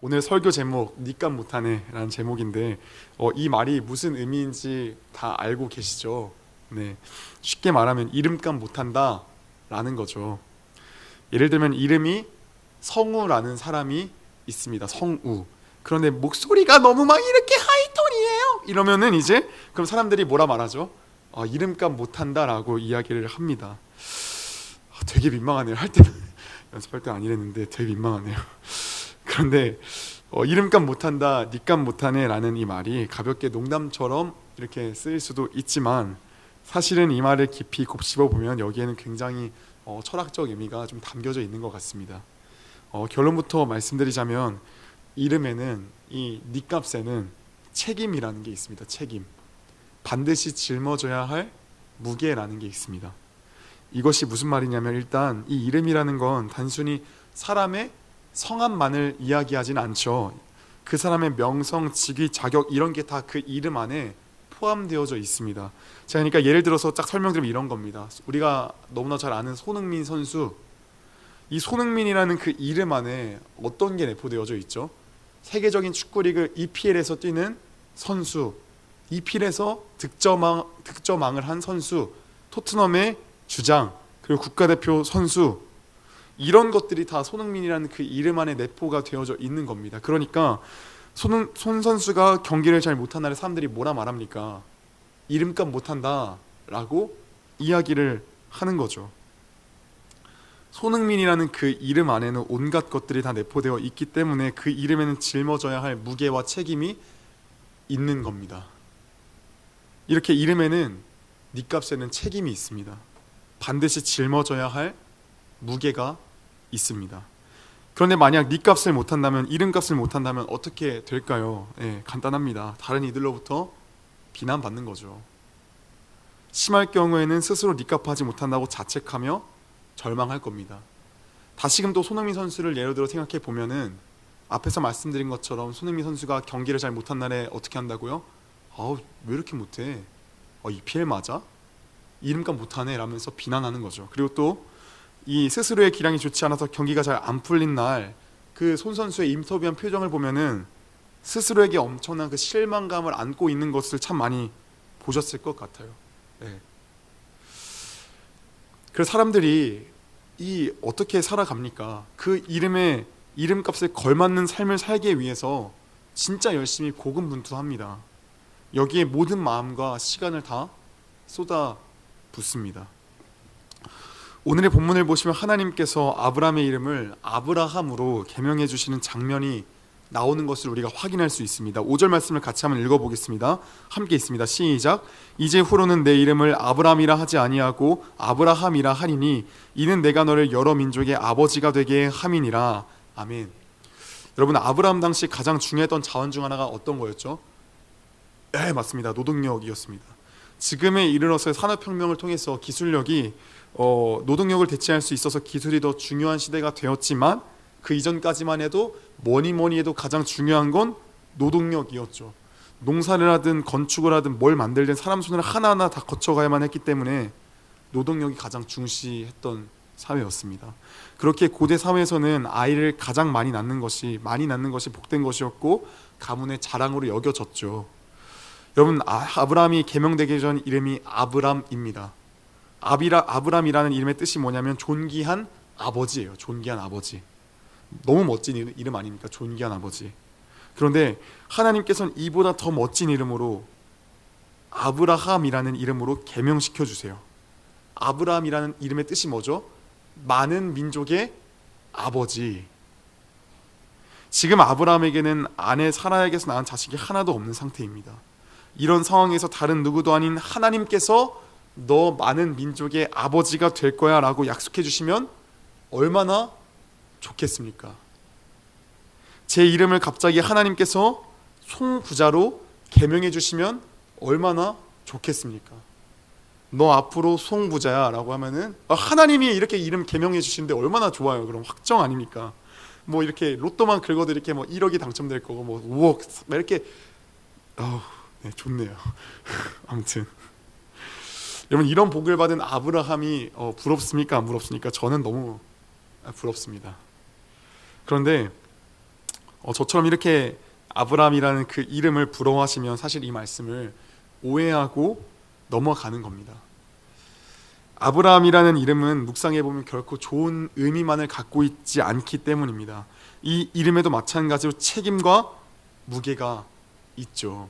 오늘 설교 제목 니값 못하네 라는 제목인데 이 말이 무슨 의미인지 다 알고 계시죠? 네, 쉽게 말하면 이름값 못한다 라는 거죠. 예를 들면 이름이 성우라는 사람이 있습니다. 성우. 그런데 목소리가 너무 막 이렇게 하이톤이에요 이러면은 이제 그럼 사람들이 뭐라 말하죠? 이름값 못한다 라고 이야기를 합니다. 되게 민망하네요. 할 때는 연습할 때 안 이랬는데 되게 민망하네요. 그런데 이름값 못한다, 니값 못하네 라는 이 말이 가볍게 농담처럼 이렇게 쓰일 수도 있지만 사실은 이 말을 깊이 곱씹어 보면 여기에는 굉장히 철학적 의미가 좀 담겨져 있는 것 같습니다. 결론부터 말씀드리자면 이름에는 이 니값에는 책임이라는 게 있습니다. 책임. 반드시 짊어져야 할 무게라는 게 있습니다. 이것이 무슨 말이냐면 일단 이 이름이라는 건 단순히 사람의 성함만을 이야기하진 않죠. 그 사람의 명성, 직위, 자격 이런 게 다 그 이름 안에 포함되어져 있습니다. 자, 그러니까 예를 들어서 딱 설명드리면 이런 겁니다. 우리가 너무나 잘 아는 손흥민 선수, 이 손흥민이라는 그 이름 안에 어떤 게 내포되어져 있죠? 세계적인 축구리그 EPL에서 뛰는 선수, EPL에서 득점왕을 한 선수, 토트넘의 주장, 그리고 국가대표 선수, 이런 것들이 다 손흥민이라는 그 이름 안에 내포가 되어져 있는 겁니다. 그러니까 손 선수가 경기를 잘 못한 날에 사람들이 뭐라 말합니까? 이름값 못한다 라고 이야기를 하는 거죠. 손흥민이라는 그 이름 안에는 온갖 것들이 다 내포되어 있기 때문에 그 이름에는 짊어져야 할 무게와 책임이 있는 겁니다. 이렇게 이름에는 니값에는 책임이 있습니다. 반드시 짊어져야 할 무게가 있습니다. 그런데 만약 니값을 못한다면, 이름값을 못한다면 어떻게 될까요? 간단합니다. 다른 이들로부터 비난받는 거죠. 심할 경우에는 스스로 니값하지 못한다고 자책하며 절망할 겁니다. 다시금 또 손흥민 선수를 예로 들어 생각해 보면은 앞에서 말씀드린 것처럼 손흥민 선수가 경기를 잘 못한 날에 어떻게 한다고요? 왜 이렇게 못해? EPL 맞아? 이름값 못하네 라면서 비난하는 거죠. 그리고 또 이 스스로의 기량이 좋지 않아서 경기가 잘 안 풀린 날 그 손 선수의 인터뷰한 표정을 보면은 스스로에게 엄청난 그 실망감을 안고 있는 것을 참 많이 보셨을 것 같아요. 그래서 사람들이 이 어떻게 살아갑니까? 그 이름값에 걸맞는 삶을 살기 위해서 진짜 열심히 고군분투합니다. 여기에 모든 마음과 시간을 다 쏟아 붓습니다. 오늘의 본문을 보시면 하나님께서 아브라함의 이름을 아브라함으로 개명해 주시는 장면이 나오는 것을 우리가 확인할 수 있습니다. 5절 말씀을 같이 한번 읽어보겠습니다. 함께 있습니다. 시작. 이제 후로는 내 이름을 아브라함이라 하지 아니하고 아브라함이라 하리니 이는 내가 너를 여러 민족의 아버지가 되게 함이니라. 아멘. 여러분, 아브라함 당시 가장 중요했던 자원 중 하나가 어떤 거였죠? 맞습니다. 노동력이었습니다. 지금에 이르러서의 산업혁명을 통해서 기술력이 노동력을 대체할 수 있어서 기술이 더 중요한 시대가 되었지만 그 이전까지만 해도 뭐니 해도 가장 중요한 건 노동력이었죠. 농사를 하든 건축을 하든 뭘 만들든 사람 손을 하나하나 다 거쳐가야만 했기 때문에 노동력이 가장 중시했던 사회였습니다. 그렇게 고대 사회에서는 아이를 가장 많이 낳는 것이 복된 것이었고 가문의 자랑으로 여겨졌죠. 여러분, 아브라함이 개명되기 전 이름이 아브람입니다. 아브람이라는 이름의 뜻이 뭐냐면 존귀한 아버지예요. 존귀한 아버지. 너무 멋진 이름 아닙니까? 존귀한 아버지. 그런데 하나님께서는 이보다 더 멋진 이름으로 아브라함이라는 이름으로 개명시켜 주세요. 아브라함이라는 이름의 뜻이 뭐죠? 많은 민족의 아버지. 지금 아브라함에게는 아내 사라에게서 낳은 자식이 하나도 없는 상태입니다. 이런 상황에서 다른 누구도 아닌 하나님께서 너 많은 민족의 아버지가 될 거야 라고 약속해 주시면 얼마나 좋겠습니까? 제 이름을 갑자기 하나님께서 송부자로 개명해 주시면 얼마나 좋겠습니까? 너 앞으로 송부자야 라고 하면은 하나님이 이렇게 이름 개명해 주시는데 얼마나 좋아요. 그럼 확정 아닙니까? 뭐 이렇게 로또만 긁어도 이렇게 뭐 1억이 당첨될 거고 뭐 5억 이렇게 좋네요. 아무튼 여러분, 이런 복을 받은 아브라함이 부럽습니까? 안 부럽습니까? 저는 너무 부럽습니다. 그런데 저처럼 이렇게 아브라함이라는 그 이름을 부러워하시면 사실 이 말씀을 오해하고 넘어가는 겁니다. 아브라함이라는 이름은 묵상해 보면 결코 좋은 의미만을 갖고 있지 않기 때문입니다. 이 이름에도 마찬가지로 책임과 무게가 있죠.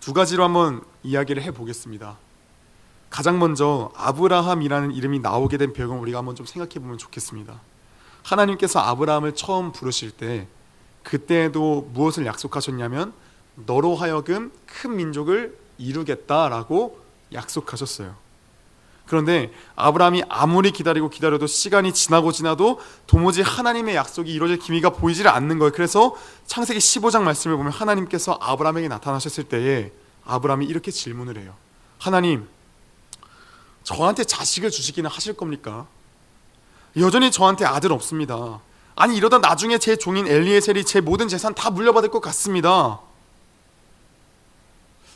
두 가지로 한번 이야기를 해보겠습니다. 가장 먼저 아브라함이라는 이름이 나오게 된 배경을 우리가 한번 좀 생각해 보면 좋겠습니다. 하나님께서 아브라함을 처음 부르실 때 그때도 무엇을 약속하셨냐면 너로 하여금 큰 민족을 이루겠다라고 약속하셨어요. 그런데 아브라함이 아무리 기다려도 시간이 지나도 도무지 하나님의 약속이 이루어질 기미가 보이질 않는 거예요. 그래서 창세기 15장 말씀을 보면 하나님께서 아브라함에게 나타나셨을 때에 아브라함이 이렇게 질문을 해요. 하나님, 저한테 자식을 주시기는 하실 겁니까? 여전히 저한테 아들 없습니다. 아니 이러다 나중에 제 종인 엘리에셀이 제 모든 재산 다 물려받을 것 같습니다.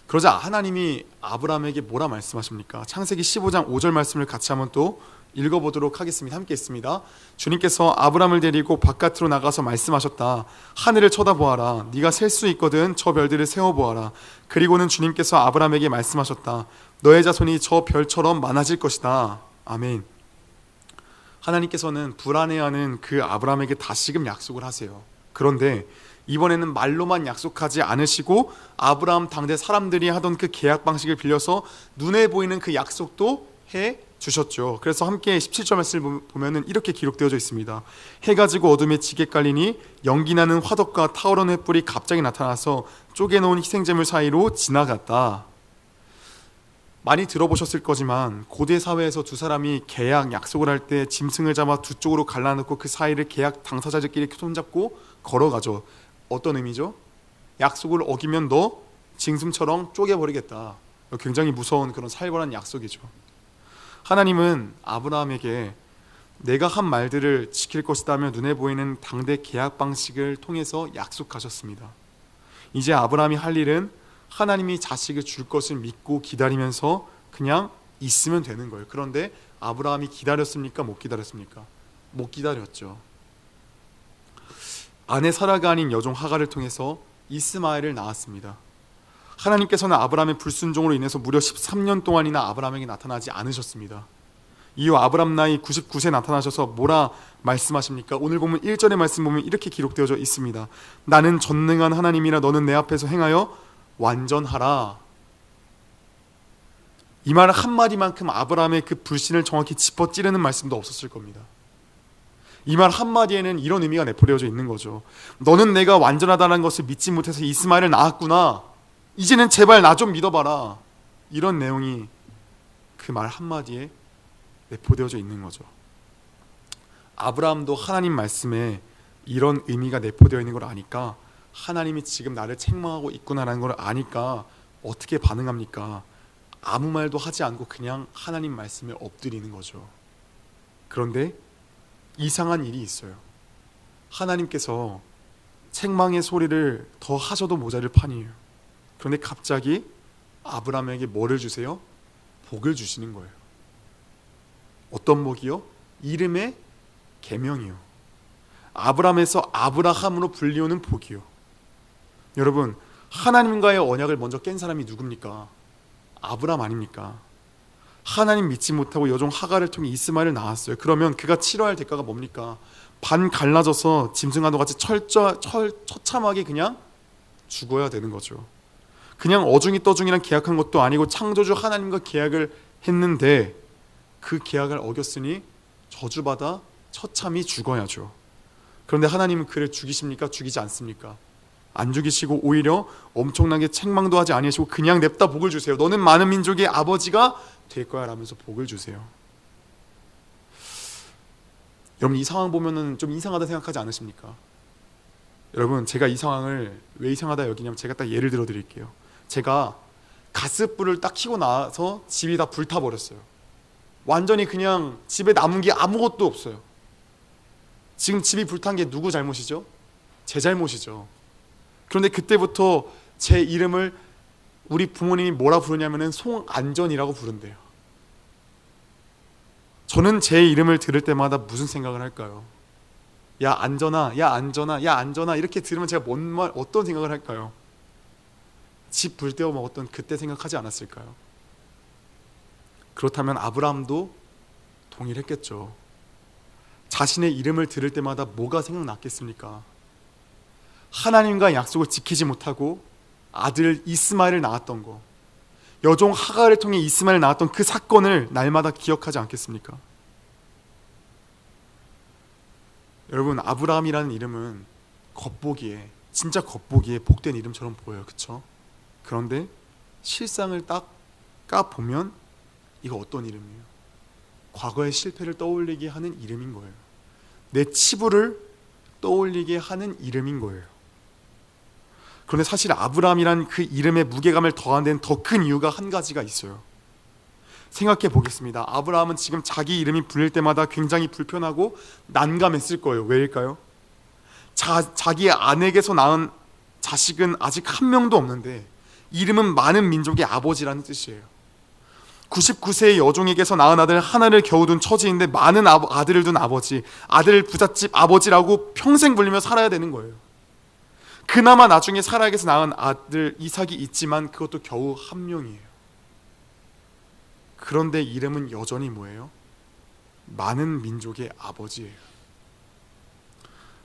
그러자 하나님이 아브라함에게 뭐라 말씀하십니까? 창세기 15장 5절 말씀을 같이 한번 또 읽어보도록 하겠습니다. 함께 있습니다. 주님께서 아브라함을 데리고 바깥으로 나가서 말씀하셨다. 하늘을 쳐다보아라. 네가 셀 수 있거든 저 별들을 세어보아라. 그리고는 주님께서 아브라함에게 말씀하셨다. 너의 자손이 저 별처럼 많아질 것이다. 아멘. 하나님께서는 불안해하는 그 아브라함에게 다시금 약속을 하세요. 그런데 이번에는 말로만 약속하지 않으시고 아브라함 당대 사람들이 하던 그 계약 방식을 빌려서 눈에 보이는 그 약속도 해 주셨죠. 그래서 함께 17절 말씀을 보면은 이렇게 기록되어져 있습니다. 해가 지고 어둠에 지게 깔리니 연기나는 화덕과 타오르는 횃불이 갑자기 나타나서 쪼개놓은 희생제물 사이로 지나갔다. 많이 들어보셨을 거지만 고대 사회에서 두 사람이 계약, 약속을 할 때 짐승을 잡아 두 쪽으로 갈라놓고 그 사이를 계약 당사자들끼리 손잡고 걸어가죠. 어떤 의미죠? 약속을 어기면 너 짐승처럼 쪼개버리겠다. 굉장히 무서운 그런 살벌한 약속이죠. 하나님은 아브라함에게 내가 한 말들을 지킬 것이다며 눈에 보이는 당대 계약 방식을 통해서 약속하셨습니다. 이제 아브라함이 할 일은 하나님이 자식을 줄 것을 믿고 기다리면서 그냥 있으면 되는 거예요. 그런데 아브라함이 기다렸습니까? 못 기다렸습니까? 못 기다렸죠. 아내 사라가 아닌 여종 하갈을 통해서 이스마엘을 낳았습니다. 하나님께서는 아브라함의 불순종으로 인해서 무려 13년 동안이나 아브라함에게 나타나지 않으셨습니다. 이후 아브라함 나이 99세 나타나셔서 뭐라 말씀하십니까? 오늘 보면 1절의 말씀 보면 이렇게 기록되어져 있습니다. 나는 전능한 하나님이라 너는 내 앞에서 행하여 완전하라. 이 말 한마디만큼 아브라함의 그 불신을 정확히 짚어찌르는 말씀도 없었을 겁니다. 이 말 한마디에는 이런 의미가 내포되어져 있는 거죠. 너는 내가 완전하다는 것을 믿지 못해서 이스마엘을 낳았구나. 이제는 제발 나 좀 믿어봐라. 이런 내용이 그 말 한마디에 내포되어져 있는 거죠. 아브라함도 하나님 말씀에 이런 의미가 내포되어 있는 걸 아니까 하나님이 지금 나를 책망하고 있구나라는 걸 아니까 어떻게 반응합니까? 아무 말도 하지 않고 그냥 하나님 말씀에 엎드리는 거죠. 그런데 이상한 일이 있어요. 하나님께서 책망의 소리를 더 하셔도 모자랄 판이에요. 그런데 갑자기 아브라함에게 뭐를 주세요? 복을 주시는 거예요. 어떤 복이요? 이름의 계명이요. 아브라함에서 아브라함으로 불리우는 복이요. 여러분, 하나님과의 언약을 먼저 깬 사람이 누굽니까? 아브라함 아닙니까? 하나님 믿지 못하고 여종 하갈을 통해 이스마엘을 낳았어요. 그러면 그가 치러야 할 대가가 뭡니까? 반 갈라져서 짐승과도 같이 처참하게 그냥 죽어야 되는 거죠. 그냥 어중이 떠중이랑 계약한 것도 아니고 창조주 하나님과 계약을 했는데 그 계약을 어겼으니 저주받아 처참히 죽어야죠. 그런데 하나님은 그를 죽이십니까? 죽이지 않습니까? 안 죽이시고 오히려 엄청나게 책망도 하지 아니하시고 그냥 냅다 복을 주세요. 너는 많은 민족의 아버지가 될 거야 라면서 복을 주세요. 여러분, 이 상황 보면은 좀 이상하다 생각하지 않으십니까? 여러분, 제가 이 상황을 왜 이상하다 여기냐면 제가 딱 예를 들어 드릴게요. 제가 가스불을 딱 켜고 나서 집이 다 불타버렸어요. 완전히 그냥 집에 남은 게 아무것도 없어요. 지금 집이 불탄 게 누구 잘못이죠? 제 잘못이죠. 그런데 그때부터 제 이름을 우리 부모님이 뭐라 부르냐면은 송안전이라고 부른대요. 저는 제 이름을 들을 때마다 무슨 생각을 할까요? 야 안전아, 야 안전아, 야 안전아 이렇게 들으면 제가 어떤 생각을 할까요? 집 불태워 먹었던 그때 생각하지 않았을까요? 그렇다면 아브라함도 동일했겠죠. 자신의 이름을 들을 때마다 뭐가 생각났겠습니까? 하나님과 약속을 지키지 못하고 아들 이스마엘을 낳았던 거, 여종 하갈을 통해 이스마엘을 낳았던 그 사건을 날마다 기억하지 않겠습니까? 여러분, 아브라함이라는 이름은 겉보기에, 진짜 겉보기에 복된 이름처럼 보여요. 그쵸? 그런데 실상을 딱 까보면 이거 어떤 이름이에요? 과거의 실패를 떠올리게 하는 이름인 거예요. 내 치부를 떠올리게 하는 이름인 거예요. 그런데 사실 아브라함이란 그 이름의 무게감을 더한 데는 더 큰 이유가 한 가지가 있어요. 생각해 보겠습니다. 아브라함은 지금 자기 이름이 불릴 때마다 굉장히 불편하고 난감했을 거예요. 왜일까요? 자기의 아내에게서 낳은 자식은 아직 한 명도 없는데 이름은 많은 민족의 아버지라는 뜻이에요. 99세의 여종에게서 낳은 아들 하나를 겨우 둔 처지인데 많은 아들을 둔 아버지, 아들 부잣집 아버지라고 평생 불리며 살아야 되는 거예요. 그나마 나중에 사라에게서 낳은 아들 이삭이 있지만 그것도 겨우 한 명이에요. 그런데 이름은 여전히 뭐예요? 많은 민족의 아버지예요.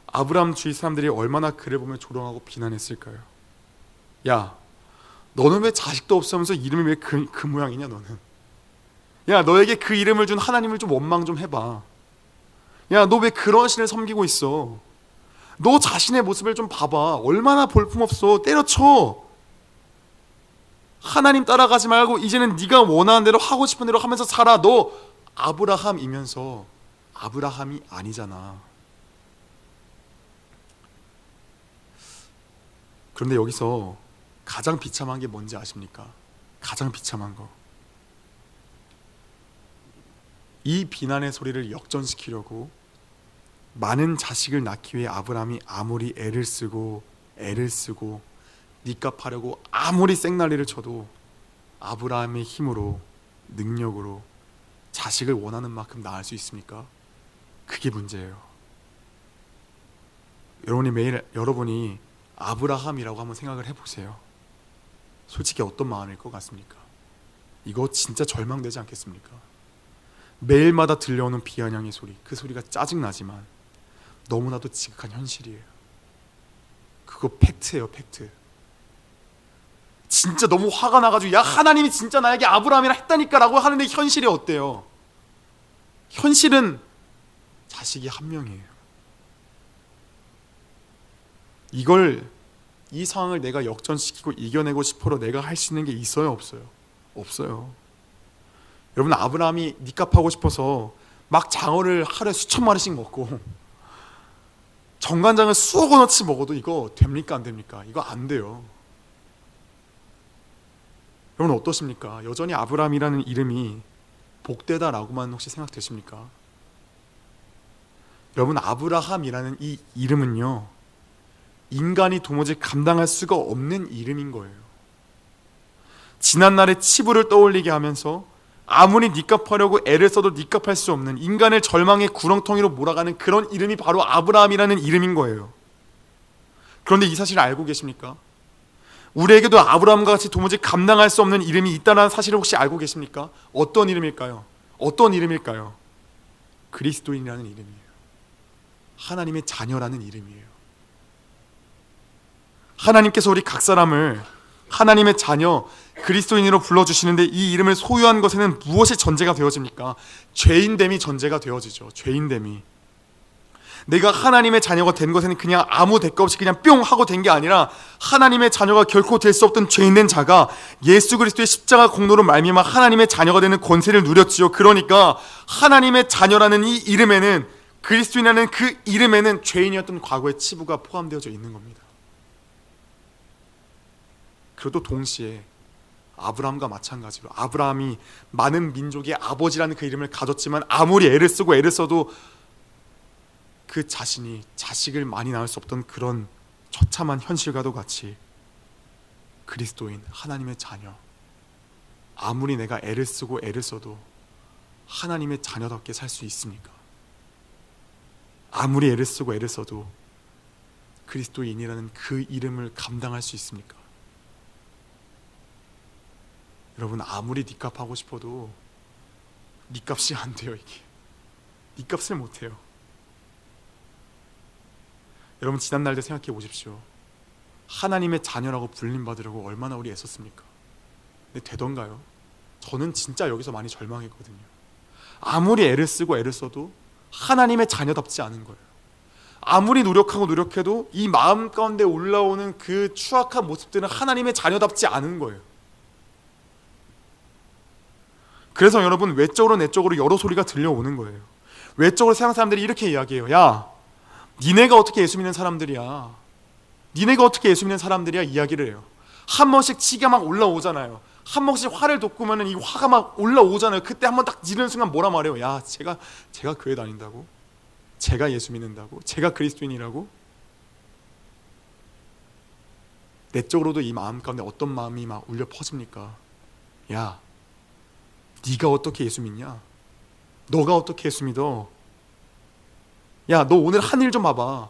아브라함 주위 사람들이 얼마나 그를 보며 조롱하고 비난했을까요? 야, 너는 왜 자식도 없으면서 이름이 왜 그 모양이냐 너는? 야, 너에게 그 이름을 준 하나님을 좀 원망 좀 해봐. 야, 너 왜 그런 신을 섬기고 있어? 너 자신의 모습을 좀 봐봐. 얼마나 볼품없어. 때려쳐. 하나님 따라가지 말고 이제는 네가 원하는 대로 하고 싶은 대로 하면서 살아. 너 아브라함이면서 아브라함이 아니잖아. 그런데 여기서 가장 비참한 게 뭔지 아십니까? 가장 비참한 거. 이 비난의 소리를 역전시키려고 많은 자식을 낳기 위해 아브라함이 아무리 애를 쓰고 니값 하려고 아무리 생난리를 쳐도 아브라함의 힘으로, 능력으로 자식을 원하는 만큼 낳을 수 있습니까? 그게 문제예요. 여러분이 아브라함이라고 한번 생각을 해보세요. 솔직히 어떤 마음일 것 같습니까? 이거 진짜 절망되지 않겠습니까? 매일마다 들려오는 비아냥의 소리, 그 소리가 짜증나지만 너무나도 지극한 현실이에요. 그거 팩트예요, 팩트. 진짜 너무 화가 나가지고 야, 하나님이 진짜 나에게 아브라함이라 했다니까 라고 하는데 현실이 어때요? 현실은 자식이 한 명이에요. 이 상황을 내가 역전시키고 이겨내고 싶어도 내가 할 수 있는 게 있어요, 없어요? 없어요. 여러분, 아브라함이 니값 하고 싶어서 막 장어를 하루에 수천 마리씩 먹고 정간장을 수억 원어치 먹어도 이거 됩니까, 안 됩니까? 이거 안 돼요. 여러분 어떠십니까? 여전히 아브라함이라는 이름이 복되다라고만 혹시 생각되십니까? 여러분, 아브라함이라는 이 이름은요, 인간이 도무지 감당할 수가 없는 이름인 거예요. 지난날의 치부를 떠올리게 하면서 아무리 니값하려고 애를 써도 니값할 수 없는, 인간을 절망의 구렁텅이로 몰아가는 그런 이름이 바로 아브라함이라는 이름인 거예요. 그런데 이 사실을 알고 계십니까? 우리에게도 아브라함과 같이 도무지 감당할 수 없는 이름이 있다는 사실을 혹시 알고 계십니까? 어떤 이름일까요? 어떤 이름일까요? 그리스도인이라는 이름이에요. 하나님의 자녀라는 이름이에요. 하나님께서 우리 각 사람을 하나님의 자녀, 그리스도인으로 불러주시는데 이 이름을 소유한 것에는 무엇이 전제가 되어집니까? 죄인됨이 전제가 되어지죠. 죄인됨이. 내가 하나님의 자녀가 된 것에는 그냥 아무 대가 없이 그냥 뿅 하고 된 게 아니라 하나님의 자녀가 결코 될 수 없던 죄인된 자가 예수 그리스도의 십자가 공로로 말미암아 하나님의 자녀가 되는 권세를 누렸지요. 그러니까 하나님의 자녀라는 이 이름에는, 그리스도인이라는 그 이름에는 죄인이었던 과거의 치부가 포함되어져 있는 겁니다. 그래도 동시에 아브라함과 마찬가지로 아브라함이 많은 민족의 아버지라는 그 이름을 가졌지만 아무리 애를 쓰고 애를 써도 그 자신이 자식을 많이 낳을 수 없던 그런 처참한 현실과도 같이 그리스도인, 하나님의 자녀, 아무리 내가 애를 쓰고 애를 써도 하나님의 자녀답게 살 수 있습니까? 아무리 애를 쓰고 애를 써도 그리스도인이라는 그 이름을 감당할 수 있습니까? 여러분, 아무리 니값 하고 싶어도 니값이 안 돼요. 이게 니값을 못 해요. 여러분, 지난 날들 생각해 보십시오. 하나님의 자녀라고 불림받으려고 얼마나 우리 애썼습니까? 근데 되던가요? 저는 진짜 여기서 많이 절망했거든요. 아무리 애를 쓰고 애를 써도 하나님의 자녀답지 않은 거예요. 아무리 노력하고 노력해도 이 마음 가운데 올라오는 그 추악한 모습들은 하나님의 자녀답지 않은 거예요. 그래서 여러분, 외적으로 내적으로 여러 소리가 들려오는 거예요. 외적으로 세상 사람들이 이렇게 이야기해요. 야, 니네가 어떻게 예수 믿는 사람들이야? 니네가 어떻게 예수 믿는 사람들이야? 이야기를 해요. 한 번씩 치가 막 올라오잖아요. 한 번씩 화를 돋구면 이 화가 막 올라오잖아요. 그때 한 번 딱 지르는 순간 뭐라 말해요? 야, 제가 교회 다닌다고? 제가 예수 믿는다고? 제가 그리스도인이라고? 내적으로도 이 마음 가운데 어떤 마음이 막 울려 퍼집니까? 야, 네가 어떻게 예수 믿냐? 너가 어떻게 예수 믿어? 야, 너 오늘 한 일 좀 봐봐.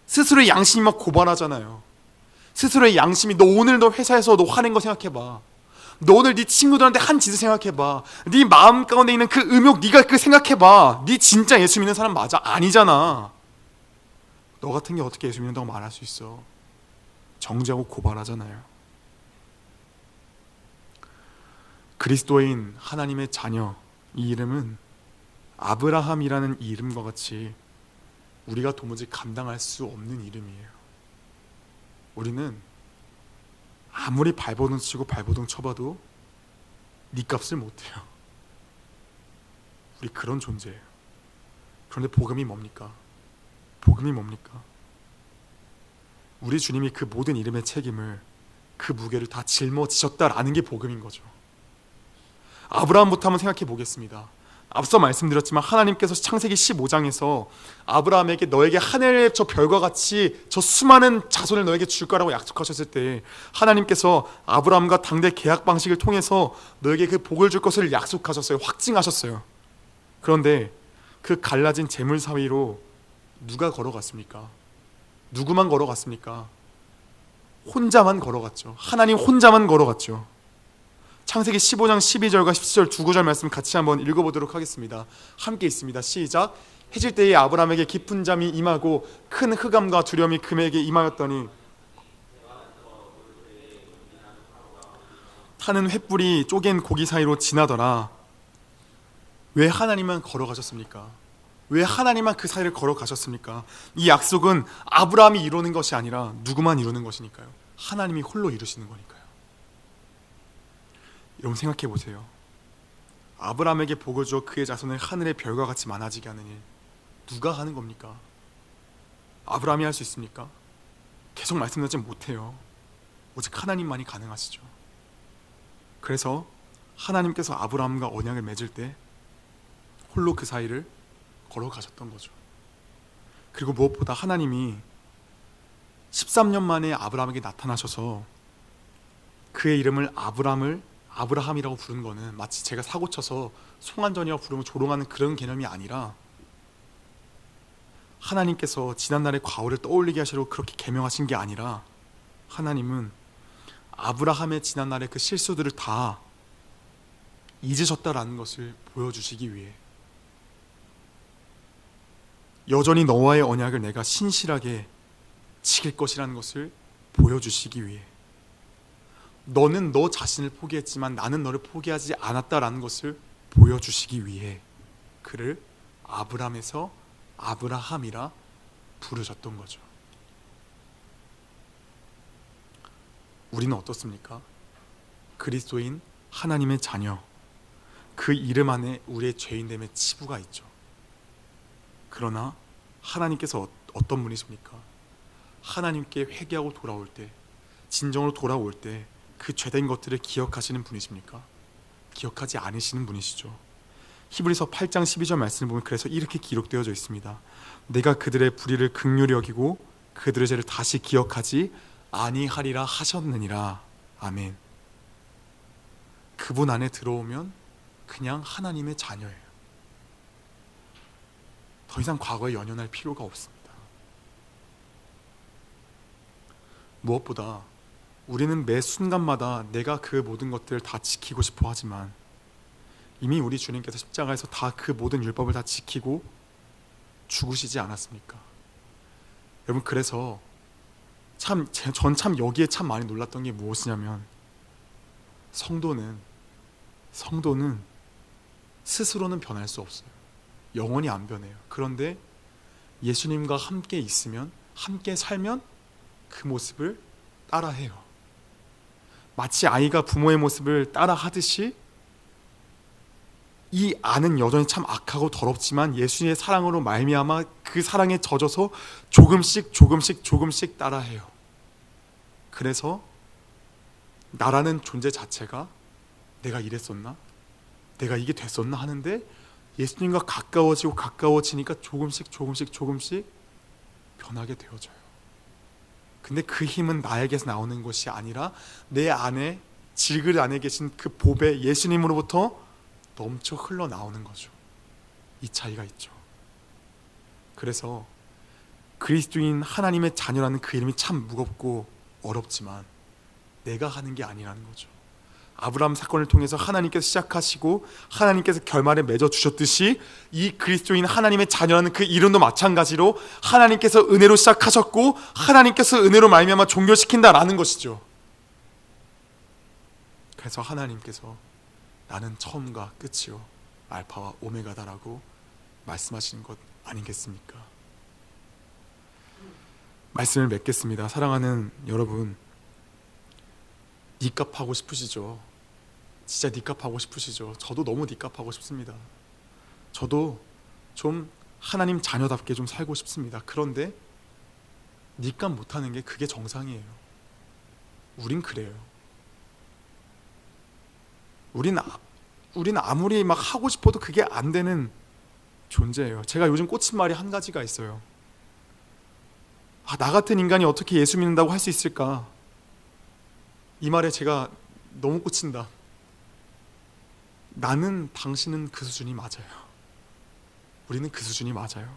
스스로의 양심이 막 고발하잖아요. 스스로의 양심이, 너 오늘 너 회사에서 너 화낸 거 생각해봐. 너 오늘 네 친구들한테 한 짓을 생각해봐. 네 마음 가운데 있는 그 음욕, 네가 그 생각해봐. 네 진짜 예수 믿는 사람 맞아? 아니잖아. 너 같은 게 어떻게 예수 믿는다고 말할 수 있어? 정죄하고 고발하잖아요. 그리스도인 하나님의 자녀, 이 이름은 아브라함이라는 이 이름과 같이 우리가 도무지 감당할 수 없는 이름이에요. 우리는 아무리 발버둥 치고 발버둥 쳐봐도 네 값을 못해요. 우리 그런 존재예요. 그런데 복음이 뭡니까? 복음이 뭡니까? 우리 주님이 그 모든 이름의 책임을, 그 무게를 다 짊어지셨다라는 게 복음인 거죠. 아브라함부터 한번 생각해 보겠습니다. 앞서 말씀드렸지만 하나님께서 창세기 15장에서 아브라함에게 너에게 하늘의 저 별과 같이 저 수많은 자손을 너에게 줄 거라고 약속하셨을 때 하나님께서 아브라함과 당대 계약 방식을 통해서 너에게 그 복을 줄 것을 약속하셨어요. 확증하셨어요. 그런데 그 갈라진 재물 사이로 누가 걸어갔습니까? 누구만 걸어갔습니까? 혼자만 걸어갔죠. 하나님 혼자만 걸어갔죠. 창세기 15장 12절과 17절 두 구절 말씀 같이 한번 읽어보도록 하겠습니다. 함께 있습니다. 시작. 해질 때에 아브라함에게 깊은 잠이 임하고 큰 흑암과 두려움이 그에게 임하였더니 타는 횃불이 쪼갠 고기 사이로 지나더라. 왜 하나님만 걸어가셨습니까? 왜 하나님만 그 사이를 걸어가셨습니까? 이 약속은 아브라함이 이루는 것이 아니라 누구만 이루는 것이니까요. 하나님이 홀로 이루시는 거니까요. 여러분 생각해 보세요. 아브라함에게 복을 주어 그의 자손을 하늘의 별과 같이 많아지게 하는 일, 누가 하는 겁니까? 아브라함이 할 수 있습니까? 계속 말씀드리지 못해요. 오직 하나님만이 가능하시죠. 그래서 하나님께서 아브라함과 언약을 맺을 때 홀로 그 사이를 걸어가셨던 거죠. 그리고 무엇보다 하나님이 13년 만에 아브라함에게 나타나셔서 그의 이름을 아브라함이라고 부른 거는 마치 제가 사고쳐서 송한전이라고 부르면 조롱하는 그런 개념이 아니라 하나님께서 지난날의 과오를 떠올리게 하시려고 그렇게 계명하신 게 아니라 하나님은 아브라함의 지난날의 그 실수들을 다 잊으셨다라는 것을 보여주시기 위해 여전히 너와의 언약을 내가 신실하게 지킬 것이라는 것을 보여주시기 위해 너는 너 자신을 포기했지만 나는 너를 포기하지 않았다라는 것을 보여주시기 위해 그를 아브람에서 아브라함이라 부르셨던 거죠. 우리는 어떻습니까? 그리스도인 하나님의 자녀, 그 이름 안에 우리의 죄인됨의 치부가 있죠. 그러나 하나님께서 어떤 분이십니까? 하나님께 회개하고 돌아올 때, 진정으로 돌아올 때 그 죄된 것들을 기억하시는 분이십니까? 기억하지 않으시는 분이시죠. 히브리서 8장 12절 말씀을 보면 그래서 이렇게 기록되어져 있습니다. 내가 그들의 불의를 긍휼히 여기고 그들의 죄를 다시 기억하지 아니하리라 하셨느니라. 아멘. 그분 안에 들어오면 그냥 하나님의 자녀예요. 더 이상 과거에 연연할 필요가 없습니다. 무엇보다 우리는 매 순간마다 내가 그 모든 것들을 다 지키고 싶어 하지만 이미 우리 주님께서 십자가에서 다 그 모든 율법을 다 지키고 죽으시지 않았습니까? 여러분, 그래서 전 참 여기에 참 많이 놀랐던 게 무엇이냐면 성도는 스스로는 변할 수 없어요. 영원히 안 변해요. 그런데 예수님과 함께 있으면, 함께 살면 그 모습을 따라해요. 마치 아이가 부모의 모습을 따라하듯이 이 아는 여전히 참 악하고 더럽지만 예수님의 사랑으로 말미암아 그 사랑에 젖어서 조금씩 따라해요. 그래서 나라는 존재 자체가 내가 이랬었나? 내가 이게 됐었나? 하는데 예수님과 가까워지니까 조금씩 변하게 되어져요. 근데 그 힘은 나에게서 나오는 것이 아니라 내 안에, 질그릇 안에 계신 그 보배 예수님으로부터 넘쳐 흘러나오는 거죠. 이 차이가 있죠. 그래서 그리스도인 하나님의 자녀라는 그 이름이 참 무겁고 어렵지만 내가 하는 게 아니라는 거죠. 아브라함 사건을 통해서 하나님께서 시작하시고 하나님께서 결말에 맺어주셨듯이 이 그리스도인 하나님의 자녀라는 그 이름도 마찬가지로 하나님께서 은혜로 시작하셨고 하나님께서 은혜로 말미암아 종결시킨다라는 것이죠. 그래서 하나님께서 나는 처음과 끝이요 알파와 오메가다라고 말씀하시는 것 아니겠습니까? 말씀을 맺겠습니다. 사랑하는 여러분, 니값 하고 싶으시죠? 진짜 니값 하고 싶으시죠? 저도 너무 니값 하고 싶습니다. 저도 좀 하나님 자녀답게 좀 살고 싶습니다. 그런데 니값 못하는 게 그게 정상이에요. 우린 그래요. 우리는 아무리 막 하고 싶어도 그게 안 되는 존재예요. 제가 요즘 꽂힌 말이 한 가지가 있어요. 나 같은 인간이 어떻게 예수 믿는다고 할 수 있을까? 이 말에 제가 너무 꽂힌다. 나는, 당신은 그 수준이 맞아요. 우리는 그 수준이 맞아요.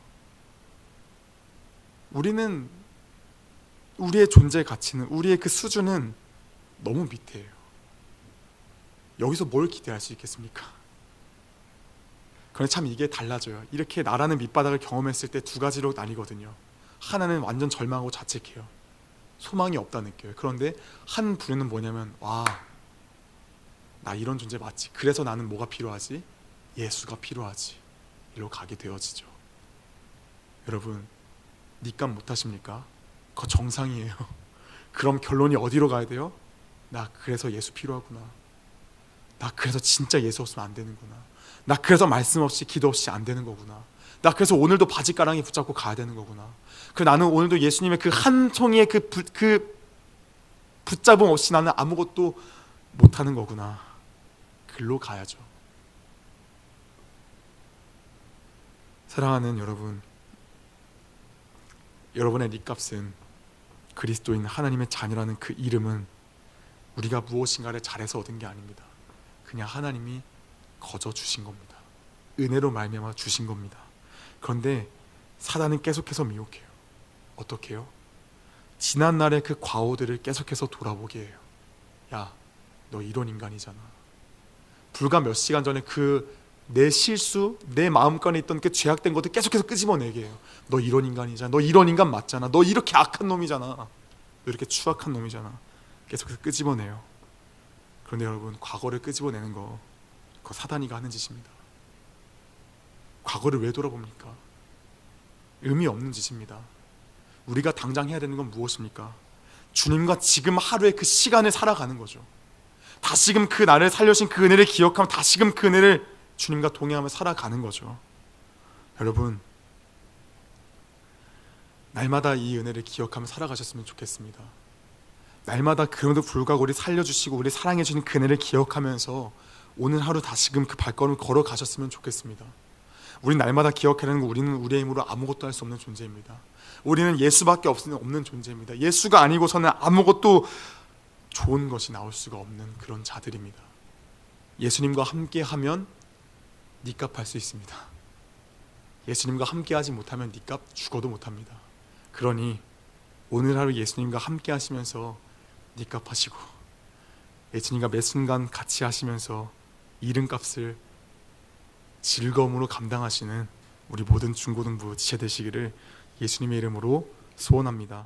우리는 우리의 존재 가치는, 우리의 그 수준은 너무 밑에예요. 여기서 뭘 기대할 수 있겠습니까? 그런데 참 이게 달라져요. 이렇게 나라는 밑바닥을 경험했을 때 두 가지로 나뉘거든요. 하나는 완전 절망하고 자책해요. 소망이 없다 느껴요. 그런데 한 부류는 뭐냐면, 와, 나 이런 존재 맞지. 그래서 나는 뭐가 필요하지? 예수가 필요하지. 이리로 가게 되어지죠. 여러분, 니값 못하십니까? 그거 정상이에요. 그럼 결론이 어디로 가야 돼요? 나 그래서 예수 필요하구나. 나 그래서 진짜 예수 없으면 안 되는구나. 나 그래서 말씀 없이 기도 없이 안 되는 거구나. 나 그래서 오늘도 바지가랑이 붙잡고 가야 되는 거구나. 나는 오늘도 예수님의 그 한 송이의 그 붙잡음 없이 나는 아무것도 못하는 거구나. 글로 가야죠. 사랑하는 여러분, 여러분의 니값은 그리스도인 하나님의 자녀라는 그 이름은 우리가 무엇인가를 잘해서 얻은 게 아닙니다. 그냥 하나님이 거저 주신 겁니다. 은혜로 말미암아 주신 겁니다. 그런데 사단은 계속해서 미혹해요. 어떻게 해요? 지난날의 그 과오들을 계속해서 돌아보게 해요. 야, 너 이런 인간이잖아. 불과 몇 시간 전에 그 내 실수, 내 마음간에 있던 그 죄악된 것들 계속해서 끄집어내게 해요. 너 이런 인간이잖아. 너 이런 인간 맞잖아. 너 이렇게 악한 놈이잖아. 너 이렇게 추악한 놈이잖아. 계속해서 끄집어내요. 그런데 여러분, 과거를 끄집어내는 거, 그거 사단이가 하는 짓입니다. 과거를 왜 돌아봅니까? 의미 없는 짓입니다. 우리가 당장 해야 되는 건 무엇입니까? 주님과 지금 하루의 그 시간을 살아가는 거죠. 다시금 그 나를 살려주신 그 은혜를 기억하면 다시금 그 은혜를 주님과 동행하며 살아가는 거죠. 여러분, 날마다 이 은혜를 기억하며 살아가셨으면 좋겠습니다. 날마다 그럼에도 불구하고 우리 살려주시고 우리 사랑해주는 그 은혜를 기억하면서 오늘 하루 다시금 그 발걸음을 걸어가셨으면 좋겠습니다. 우린 날마다 기억해야 하는 거, 우리는 우리의 힘으로 아무것도 할 수 없는 존재입니다. 우리는 예수밖에 없는 존재입니다. 예수가 아니고서는 아무것도 좋은 것이 나올 수가 없는 그런 자들입니다. 예수님과 함께하면 니값 할 수 있습니다. 예수님과 함께하지 못하면 네 값 죽어도 못합니다. 그러니 오늘 하루 예수님과 함께 하시면서 네 값 하시고, 예수님과 매 순간 같이 하시면서 이름값을 즐거움으로 감당하시는 우리 모든 중고등부 지체 되시기를 예수님의 이름으로 소원합니다.